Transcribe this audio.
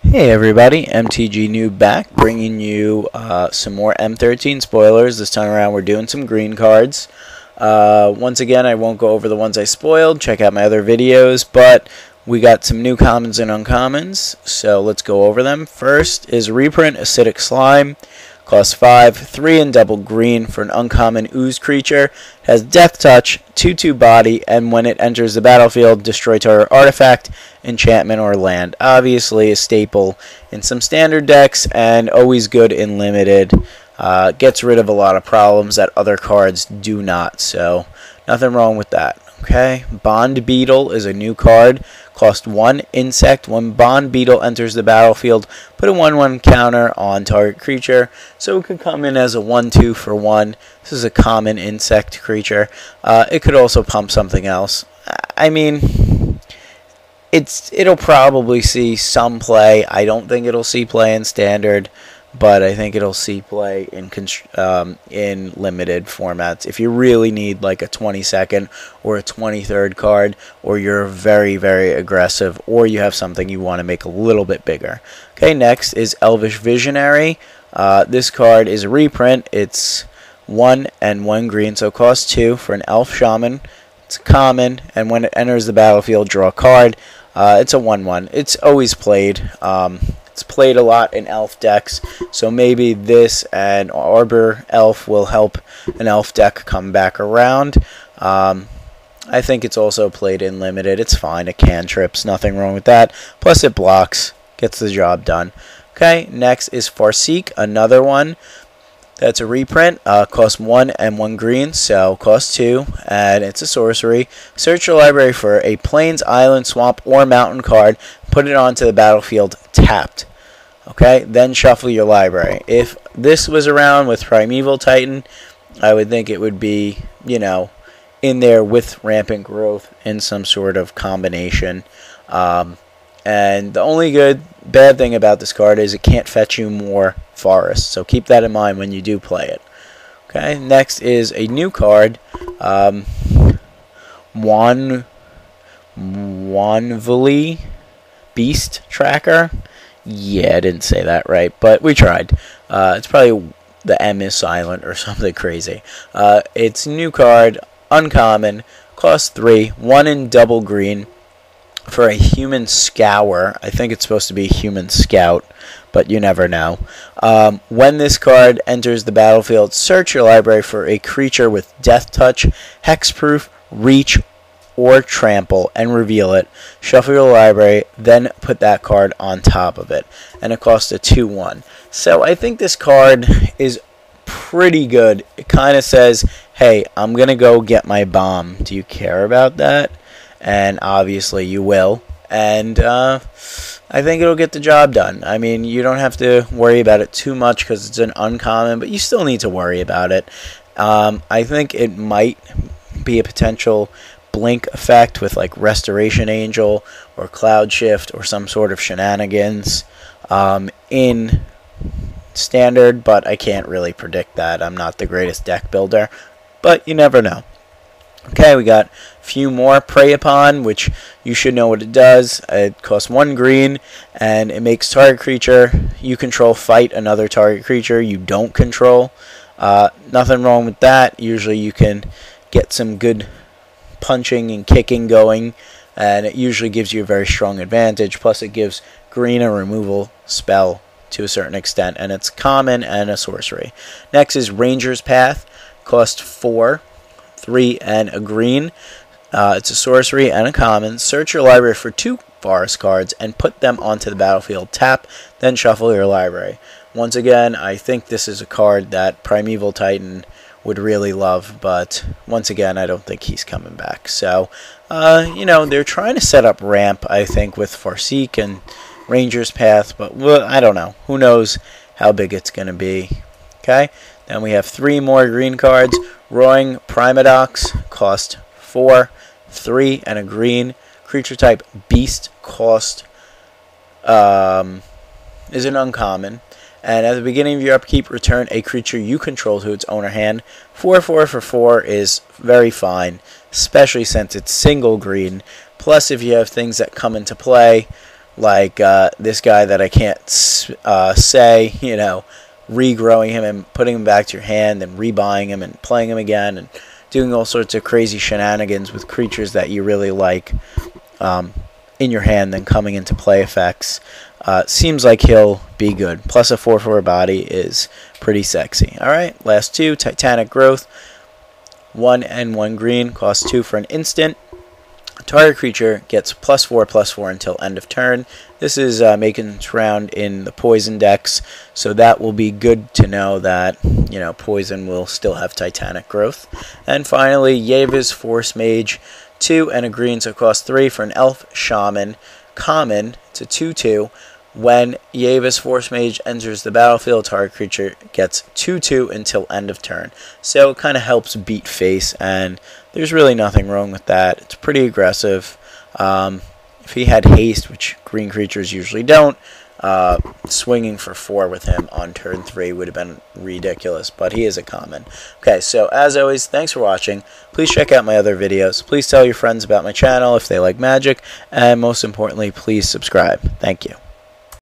Hey everybody, MTG Noob back, bringing you some more M13 spoilers. This time around we're doing some green cards. Once again, I won't go over the ones I spoiled. Check out my other videos, but we got some new commons and uncommons, so let's go over them. First is Reprint Acidic Slime. Costs 5, 3 in double green for an uncommon ooze creature. Has Death Touch, 2/2 body, and when it enters the battlefield, destroy target artifact, enchantment, or land. Obviously a staple in some standard decks and always good in limited. Gets rid of a lot of problems that other cards do not, so nothing wrong with that. Okay, Bond Beetle is a new card. Cost 1 insect. When Bond Beetle enters the battlefield, put a 1/1 counter on target creature. So it could come in as a 1/2 for 1. This is a common insect creature. It could also pump something else. I mean, it'll probably see some play. I don't think it'll see play in standard, but I think it'll see play in limited formats. If you really need like a 22nd or a 23rd card, or you're very, very aggressive, or you have something you want to make a little bit bigger. Okay, next is Elvish Visionary. This card is a reprint. It's 1 and 1 green, so it costs 2 for an Elf Shaman. It's common, and when it enters the battlefield, draw a card. It's a 1/1. It's always played. It's played a lot in elf decks, so maybe this and Arbor Elf will help an elf deck come back around. I think it's also played in limited. It's fine. It cantrips. Nothing wrong with that. Plus it blocks. Gets the job done. Okay, next is Farseek, another one. That's a reprint. Costs 1 and 1 green, so costs 2, and it's a sorcery. Search your library for a plains, island, swamp, or mountain card. Put it onto the battlefield tapped. Okay, then shuffle your library. If this was around with Primeval Titan, I would think it would be, in there with Rampant Growth in some sort of combination. And the only bad thing about this card is it can't fetch you more forests, so keep that in mind when you do play it. Okay, next is a new card, Wanvili Beast Tracker. Yeah, I didn't say that right, but we tried. It's probably the M is silent or something crazy. It's a new card, uncommon, costs 3, 1 in double green for a Human Scour. I think it's supposed to be Human Scout, but you never know. When this card enters the battlefield, search your library for a creature with Death Touch, Hexproof, Reach, or Trample, and reveal it. Shuffle your library, then put that card on top of it, and it costs a 2/1. So I think this card is pretty good. It kind of says, hey, I'm gonna go get my bomb. Do you care about that? And obviously you will, and I think it'll get the job done. I mean, you don't have to worry about it too much because it's an uncommon, but you still need to worry about it. I think it might be a potential blink effect with like Restoration Angel or Cloud Shift or some sort of shenanigans in standard, but I can't really predict that. I'm not the greatest deck builder, but you never know. Okay, we got a few more. Prey Upon, which you should know what it does. It costs 1 green, and it makes target creature you control fight another target creature you don't control. Nothing wrong with that. Usually you can get some good punching and kicking going, and it usually gives you a very strong advantage. Plus it gives green a removal spell to a certain extent, and it's common and a sorcery. Next is Ranger's Path. Cost 4, 3 and a green. It's a sorcery and a common. Search your library for 2 forest cards and put them onto the battlefield. Tap, then shuffle your library. Once again, I think this is a card that Primeval Titan would really love, but once again, I don't think he's coming back. So, they're trying to set up ramp, I think, with Farseek and Ranger's Path, but I don't know. Who knows how big it's going to be. Okay, then we have 3 more green cards. Roaring Primadox, cost 4, 3 and a green. Creature type Beast, cost is an uncommon. And at the beginning of your upkeep, return a creature you control to its owner hand. 4/4 for 4 is very fine, especially since it's single green. Plus, if you have things that come into play, like this guy that I can't say, you know, regrowing him and putting him back to your hand and rebuying him and playing him again and doing all sorts of crazy shenanigans with creatures that you really like in your hand, then coming into play effects. Seems like he'll be good. Plus a 4/4 body is pretty sexy. Alright, last two. Titanic Growth. 1 and 1 green. Costs 2 for an instant. Target creature gets +4/+4 until end of turn. This is making its round in the poison decks, so that will be good to know that, you know, poison will still have Titanic Growth. And finally, Yeva's Force Mage, 2 and a green, so it costs 3 for an Elf Shaman. Common, it's a 2/2. When Yeva's Force Mage enters the battlefield, target creature gets 2/2 until end of turn. So it kind of helps beat face, and there's really nothing wrong with that. It's pretty aggressive. If he had haste, which green creatures usually don't, swinging for 4 with him on turn 3 would have been ridiculous, but he is a common. Okay, so as always, thanks for watching. Please check out my other videos. Please tell your friends about my channel if they like Magic, and most importantly, please subscribe. Thank you.